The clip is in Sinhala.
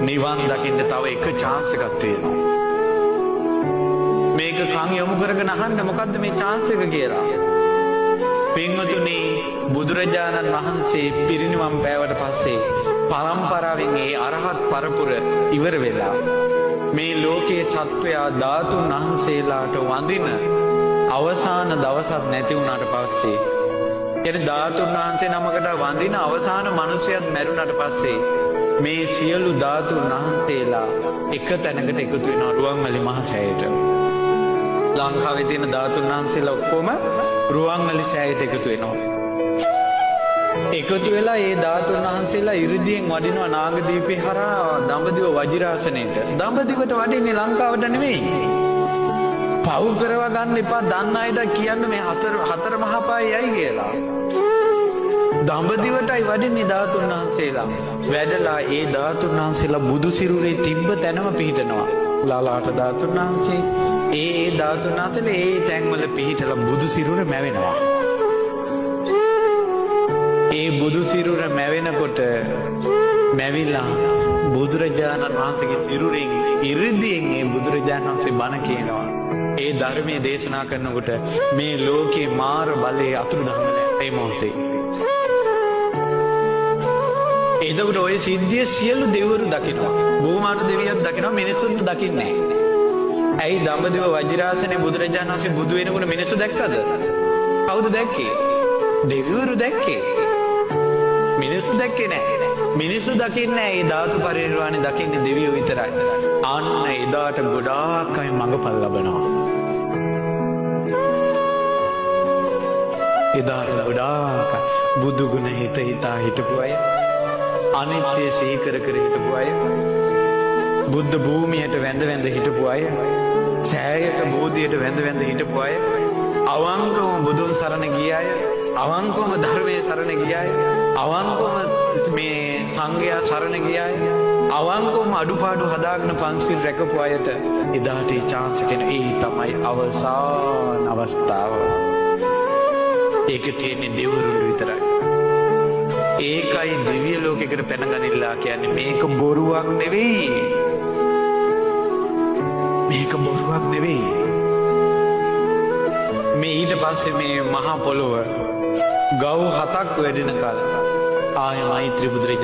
නිවන් දකින්න තව එක chance එකක් තියෙනවා. මේක කන් යොමු කරගෙන අහන්න මොකද්ද මේ chance එක කියලා. පින්වතුනි, බුදුරජාණන් වහන්සේ පිරිනිවන් පෑවට පස්සේ පරම්පරාවෙන් ඒ අරහත් පරපුර ඉවර වෙලා මේ ලෝකයේ සත්වයා ධාතුන් වහන්සේලාට වඳින අවසාන දවසක් නැති වුණාට පස්සේ, එන ධාතුන් වහන්සේ නමකට වඳින අවසාන මිනිසයත් මැරුණාට පස්සේ මේ සියලු ධාතුන් වහන්සේලා එක තැනකට එකතු වෙනවා රුවන්වැලි මහ සෑයට. ලංකාවේ තියෙන ධාතුන් වහන්සේලා ඔක්කොම රුවන්වැලි සෑයට එකතු වෙනවා. එකතු වෙලා ඒ ධාතුන් වහන්සේලා ඉරිදියෙන් වඩිනවා නාගදීපේ හරහා දඹදිව වජිරාසනයට. දඹදිවට වඩින්නේ ලංකාවට නෙමෙයි. පව් කරව ගන්න එපා. දන්න අයට කියන්න මේ හතර මහා පායයි කියලා. දඹදිවටයි වඩින්නේ ධාතුන් වහන්සේලා. වැඩලා ඒ ධාතුන් වහන්සේලා බුදු සිරුරේ තිබ්බ තැනම පිහිටනවා. ලාලාට ධාතුන් වහන්සේ ඒ ධාතුන් වහන්සේලා ඒ තැන්වල පිහිටලා බුදු සිරුර මැවෙනවා. ඒ බුදු සිරුර මැවෙනකොට මැවිලා බුදුරජාණන් වහන්සේගේ සිරුරෙන් ඉරිදියෙන් ඒ බුදුරජාණන් වහන්සේ බණ කියනවා. ඒ ධර්මයේ දේශනා කරනකොට මේ ලෝකේ මාර බලයේ අතුරුදහන ඒ මොහොතේ. එතකොට ඔය සිද්ධිය සියලු දෙවිවරු දකිනවා. බෝමාට දෙවියන් දකිනවා, මිනිසුන්ට දකින්නේ නැහැ. ඇයි දඹදිව වජිරාසනේ බුදුරජාණන් වහන්සේ බුදු වෙනකොට මිනිස්සු දැක්කද? කවුද දැක්කේ? දෙවිවරු දැක්කේ. මිනිස්සු දැක්කේ නැහැ. මිනිස්සු දකින්නේ නැහැ. ඒ ධාතු පරිනිර්වාණය දකින්නේ දෙවියෝ විතරයි. අන්න එදාට ගොඩාක් අය මඟපල් ලබනවා. එදාට ගොඩාක් බුදු ගුණ හිත හිතා හිටපු අය, අනිත්‍ය සිහි කර කර හිටපු අය, බුද්ධ භූමියට වැඳ වැඳ හිටපු අය, සෑයට බෝධියට වැඳ වැඳ හිටපු අය, අවංකවම බුදුන් සරණ ගිය අය, අවංකවම ධර්මයේ සරණ ගිය අය, අවංකවම මේ සංඝයා සරණ ගිය අය, අවංකවම අඩුපාඩු හදාගෙන පන්සිල් රැකපු අයට එදාට ඒ chance එක ඒ තමයි අවසාන අවස්ථාව. ඒක තියෙන්නේ දෙවිවරු විතරයි. ඒකයි දිව්‍ය ලෝකයකට පැනගනිලා කියන්නේ. මේක බොරුවක් නෙවෙයි. මේක බොරුවක් නෙවෙයි. මේ ඊට පස්සේ මේ මහා පොළොව ගව් 7ක් වැඩෙනකල් ආයෙ මෛත්‍රී බුදුරජාණන්